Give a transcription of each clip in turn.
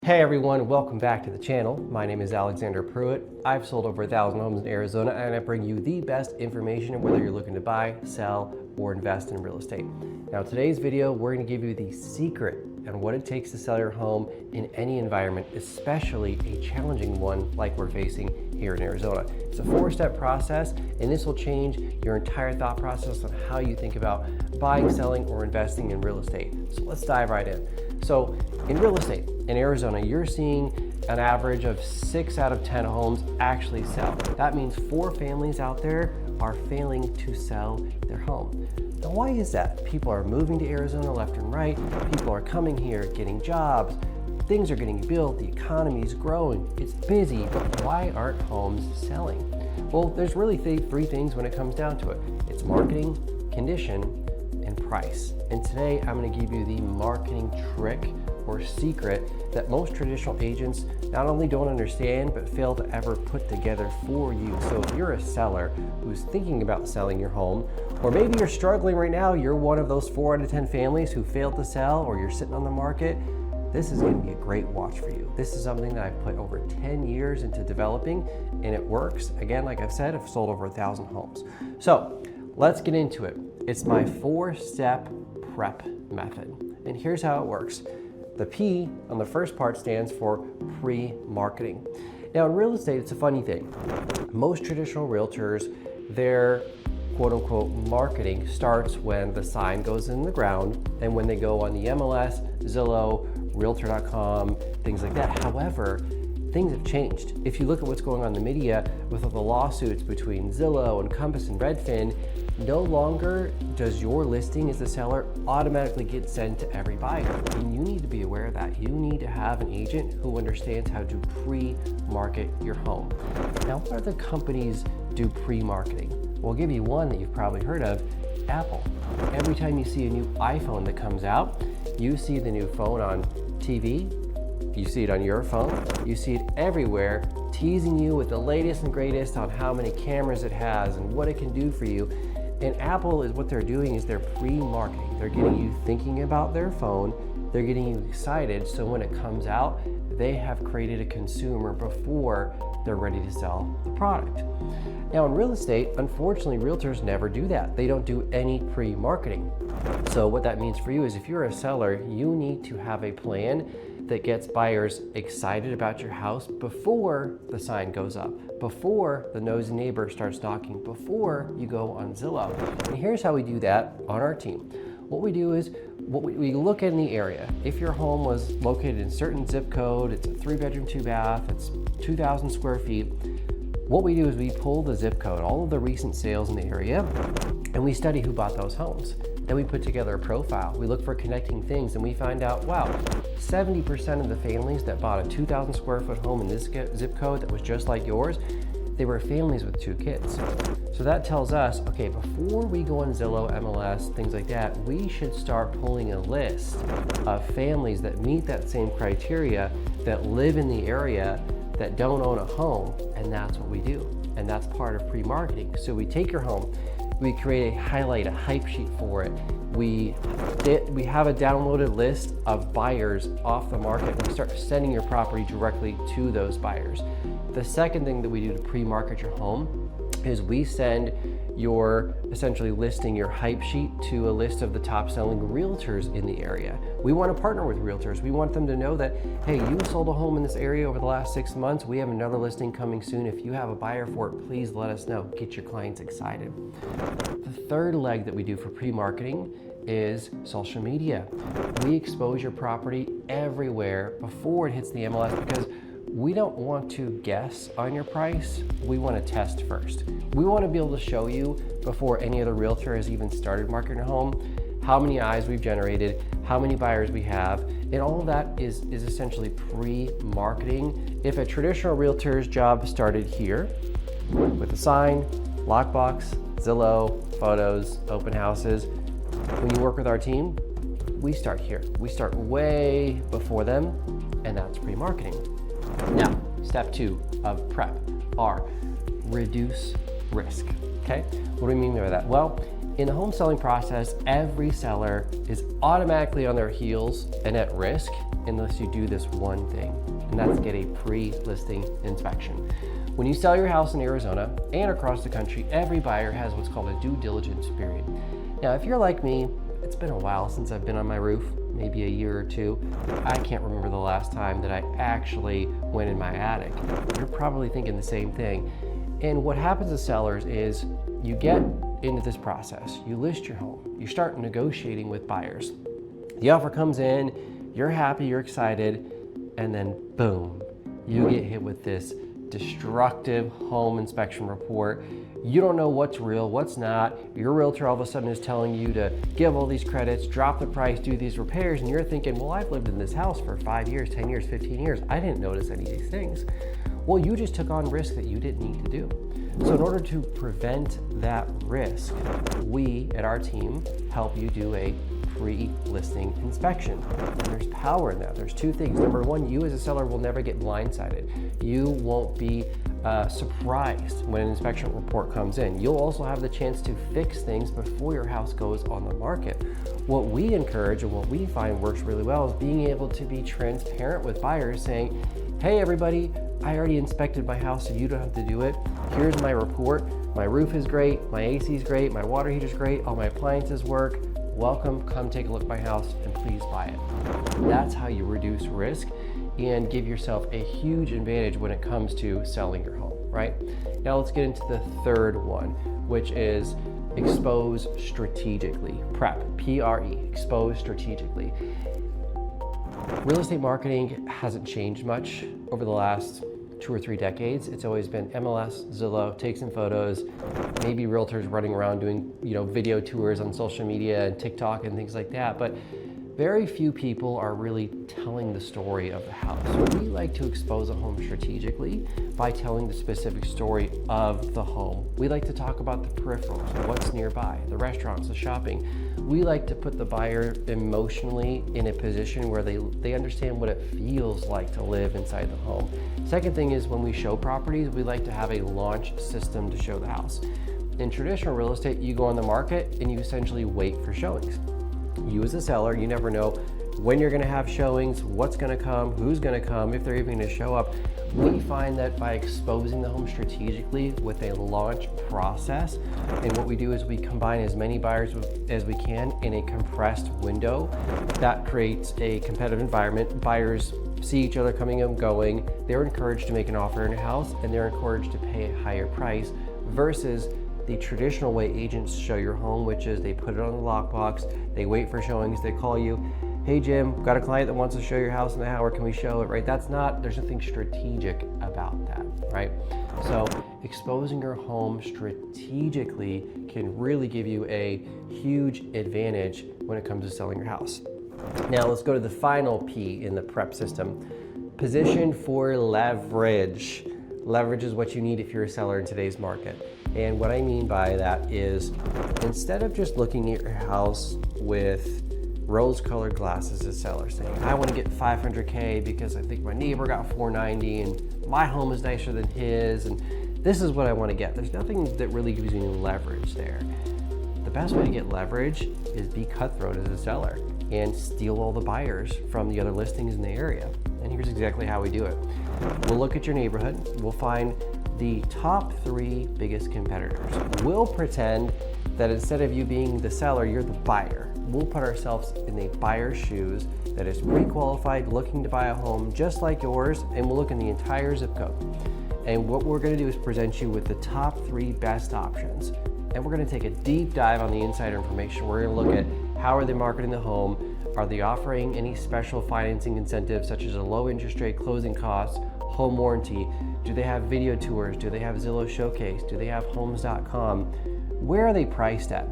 Hey everyone, welcome back to the channel. My name is Alexander Prewitt. I've sold over 1,000 homes in Arizona and I bring you the best information whether you're looking to buy, sell, or invest in real estate. Now today's video, we're going to give you the secret on what it takes to sell your home in any environment, especially a challenging one like we're facing here in Arizona. It's a 4-step process and this will change your entire thought process on how you think about buying, selling, or investing in real estate. So let's dive right in. So in real estate in Arizona, you're seeing an average of 6 out of 10 homes actually sell. That means 4 families out there are failing to sell their home. Now why is that? People are moving to Arizona left and right. People are coming here, getting jobs. Things are getting built, the economy is growing, it's busy, but why aren't homes selling? Well, there's really 3 things when it comes down to it. It's marketing, condition, and price. And today I'm going to give you the marketing trick or secret that most traditional agents not only don't understand but fail to ever put together for you. So if you're a seller who's thinking about selling your home, or maybe you're struggling right now, you're one of those 4 out of 10 families who failed to sell, or you're sitting on the market, this is going to be a great watch for you. This is something that I've put over 10 years into developing and it works. Again, like I've said, I've sold over 1,000 homes. So let's get into it. It's my 4-step prep method. And here's how it works. The P on the first part stands for pre-marketing. Now in real estate, it's a funny thing. Most traditional realtors, their quote unquote marketing starts when the sign goes in the ground and when they go on the MLS, Zillow, Realtor.com, things like that. However, things have changed. If you look at what's going on in the media with all the lawsuits between Zillow and Compass and Redfin, no longer does your listing as a seller automatically get sent to every buyer. And you need to be aware of that. You need to have an agent who understands how to pre-market your home. Now, what other companies do pre-marketing? We'll give you one that you've probably heard of, Apple. Every time you see a new iPhone that comes out, you see the new phone on TV, you see it on your phone, you see it everywhere, teasing you with the latest and greatest on how many cameras it has and what it can do for you. And Apple is what they're doing is they're pre-marketing. They're getting you thinking about their phone, they're getting you excited, so when it comes out, they have created a consumer before they're ready to sell the product. Now in real estate, unfortunately, realtors never do that. They don't do any pre-marketing. So what that means for you is if you're a seller, you need to have a plan that gets buyers excited about your house before the sign goes up, before the nosy neighbor starts knocking, before you go on Zillow. And here's how we do that on our team. What we do is we look in the area. If your home was located in a certain zip code, it's a 3-bedroom, 2-bath, it's 2,000 square feet, what we do is we pull the zip code, all of the recent sales in the area, and we study who bought those homes. Then we put together a profile. We look for connecting things and we find out, wow, 70% of the families that bought a 2,000 square foot home in this zip code that was just like yours, they were families with 2 kids. So that tells us, okay, before we go on Zillow, MLS, things like that, we should start pulling a list of families that meet that same criteria, that live in the area, that don't own a home, and that's what we do. And that's part of pre-marketing. So we take your home, we create a highlight, a hype sheet for it. We have a downloaded list of buyers off the market and we start sending your property directly to those buyers. The second thing that we do to pre-market your home is we send your essentially listing, your hype sheet, to a list of the top selling realtors in the area. We want to partner with realtors. We want them to know that, hey, you sold a home in this area over the last 6 months. We have another listing coming soon. If you have a buyer for it, please let us know. Get your clients excited. The third leg that we do for pre-marketing is social media. We expose your property everywhere before it hits the MLS because we don't want to guess on your price. We want to test first. We want to be able to show you before any other realtor has even started marketing a home, how many eyes we've generated, how many buyers we have, and all of that is essentially pre-marketing. If a traditional realtor's job started here with a sign, lockbox, Zillow, photos, open houses, when you work with our team, we start here. We start way before them, and that's pre-marketing. Now, step 2 of prep are reduce risk, okay? What do we mean by that? Well, In the home selling process, every seller is automatically on their heels and at risk unless you do this one thing, and that's get a pre-listing inspection. When you sell your house in Arizona and across the country, every buyer has what's called a due diligence period. Now, if you're like me, it's been a while since I've been on my roof, maybe a year or two. I can't remember the last time that I actually went in my attic. You're probably thinking the same thing. And what happens to sellers is you get into this process, you list your home, you start negotiating with buyers. The offer comes in, you're happy, you're excited, and then boom, you get hit with this destructive home inspection report. You don't know what's real, what's not. Your realtor all of a sudden is telling you to give all these credits, drop the price, do these repairs, and you're thinking, well, I've lived in this house for 5 years, 10 years, 15 years. I didn't notice any of these things. Well, you just took on risk that you didn't need to do. So in order to prevent that risk, we at our team help you do a pre-listing inspection. And there's power in that. There's two things. Number one, you as a seller will never get blindsided. You won't be surprised when an inspection report comes in. You'll also have the chance to fix things before your house goes on the market. What we encourage and what we find works really well is being able to be transparent with buyers, saying, hey everybody, I already inspected my house so you don't have to do it. Here's my report. My roof is great, my AC is great, my water heater is great, all my appliances work. Welcome, come take a look at my house and please buy it. That's how you reduce risk and give yourself a huge advantage when it comes to selling your home, right? Now let's get into the third one, which is expose strategically. PREP, P-R-E, expose strategically. Real estate marketing hasn't changed much over the last 2 or 3 decades. It's always been MLS, Zillow, take some photos, maybe realtors running around doing, video tours on social media and TikTok and things like that. But very few people are really telling the story of the house. So we like to expose a home strategically by telling the specific story of the home. We like to talk about the peripherals, what's nearby, the restaurants, the shopping. We like to put the buyer emotionally in a position where they understand what it feels like to live inside the home. Second thing is when we show properties, we like to have a launch system to show the house. In traditional real estate, you go on the market and you essentially wait for showings. You as a seller, you never know when you're going to have showings, what's going to come, who's going to come, if they're even going to show up. We find that by exposing the home strategically with a launch process, and what we do is we combine as many buyers as we can in a compressed window. That creates a competitive environment. Buyers see each other coming and going. They're encouraged to make an offer in a house, and they're encouraged to pay a higher price versus the traditional way agents show your home, which is they put it on the lockbox, they wait for showings, they call you, hey Jim, got a client that wants to show your house in the hour, can we show it, right? There's nothing strategic about that, right? So exposing your home strategically can really give you a huge advantage when it comes to selling your house. Now let's go to the final P in the PREP system. Position for leverage. Leverage is what you need if you're a seller in today's market. And what I mean by that is instead of just looking at your house with rose-colored glasses as a seller saying, I want to get 500K because I think my neighbor got 490 and my home is nicer than his and this is what I want to get. There's nothing that really gives you any leverage there. The best way to get leverage is be cutthroat as a seller and steal all the buyers from the other listings in the area. And here's exactly how we do it. We'll look at your neighborhood. We'll find the top 3 biggest competitors. We'll pretend that instead of you being the seller, you're the buyer. We'll put ourselves in a buyer's shoes that is pre-qualified, looking to buy a home just like yours, and we'll look in the entire zip code. And what we're gonna do is present you with the top 3 best options. And we're gonna take a deep dive on the insider information. We're gonna look at how are they marketing the home? Are they offering any special financing incentives such as a low interest rate, closing costs, home warranty? Do they have video tours? Do they have Zillow Showcase? Do they have homes.com? Where are they priced at?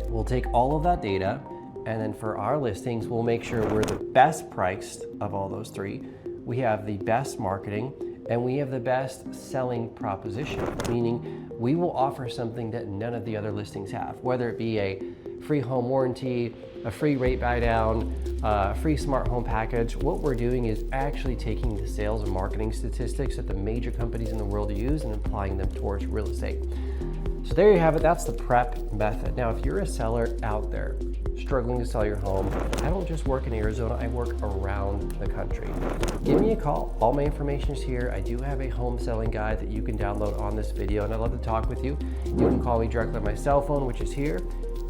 We'll take all of that data, and then for our listings, we'll make sure we're the best priced of all those 3. We have the best marketing, and we have the best selling proposition, meaning we will offer something that none of the other listings have, whether it be a free home warranty, a free rate buy down, a free smart home package. What we're doing is actually taking the sales and marketing statistics that the major companies in the world use and applying them towards real estate. So there you have it, that's the prep method. Now, if you're a seller out there struggling to sell your home, I don't just work in Arizona, I work around the country. Give me a call, all my information is here. I do have a home selling guide that you can download on this video, and I'd love to talk with you. You can call me directly on my cell phone, which is here.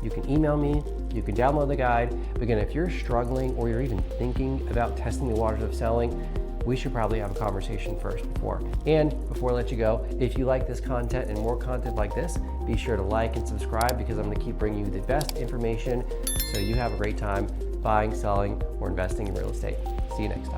You can email me, you can download the guide. But again, if you're struggling or you're even thinking about testing the waters of selling, we should probably have a conversation first before. And before I let you go, if you like this content and more content like this, be sure to like and subscribe, because I'm gonna keep bringing you the best information so you have a great time buying, selling, or investing in real estate. See you next time.